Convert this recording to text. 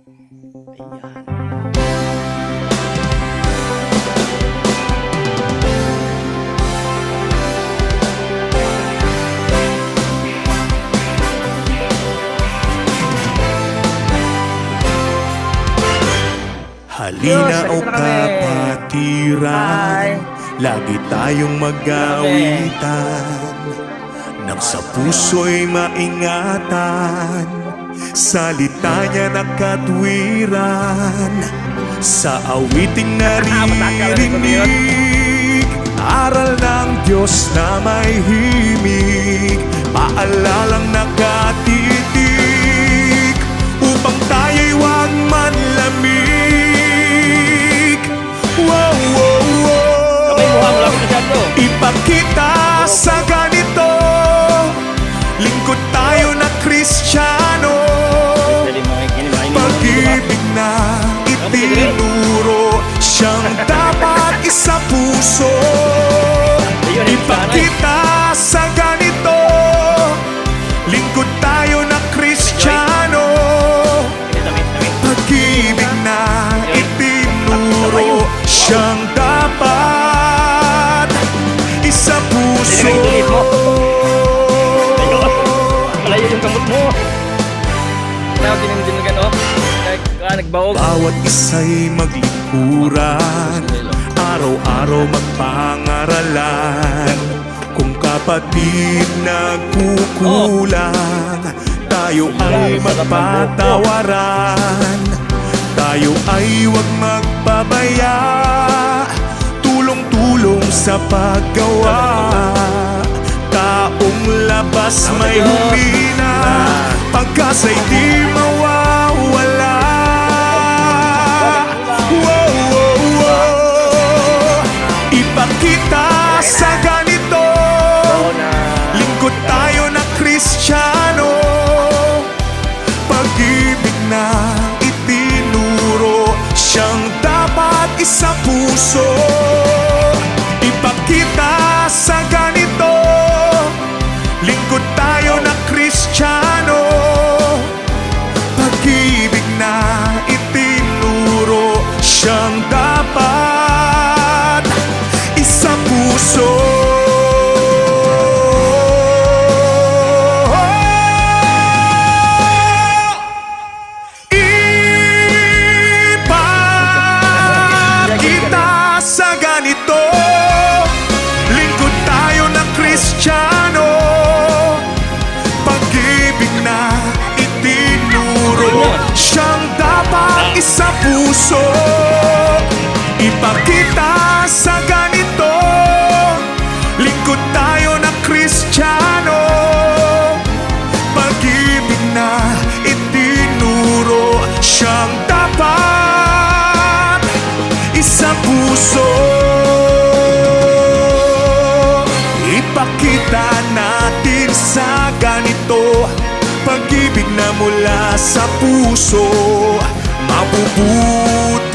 Halina o kapatiran, lagi tayong mag-awitan, nang sa puso'y maingatan, salita niya na katwiran. Sa awiting naririnig, aral ng Diyos na may himig, paalalang nakatitig, upang tayo'y huwag manlamig. Ipakita sa ganito, lingkod tayo na Kristiyano, pag-ibig na itinuro, siyang dapat isa puso. Ipakita sa ganito, lingkod tayo na Kristiyano, pag-ibig na itinuro, siyang dapat isa puso. Malayo yung kamot mo. Nagbaog. Bawat isa'y maglikuran, araw-araw magpangaralan. Kung kapatid nagkukulang, tayo ay magpatawaran. Tayo ay huwag magpabaya, tulong-tulong sa paggawa. Taong labas may humina, pagkasa'y di mawawala. Ipakita sa ganito, lingkod tayo na Kristiyano, pag-ibig na itinuro, siyang dapat isa puso. Ipakita sa ganito, lingkod tayo na Kristiyano, pag-ibig na itinuro, siyang dapat isa puso. Ipakita sa ganito, lingkod tayo na Kristiyano, pag-ibig na itinuro, siyang dapat isa puso. Ipakita sa ganito, lingkod tayo na Kristiyano, pag-ibig na itinuro, siyang dapat isa puso. Ipakita natin sa ganito, pag-ibig na mula sa puso, mabubuti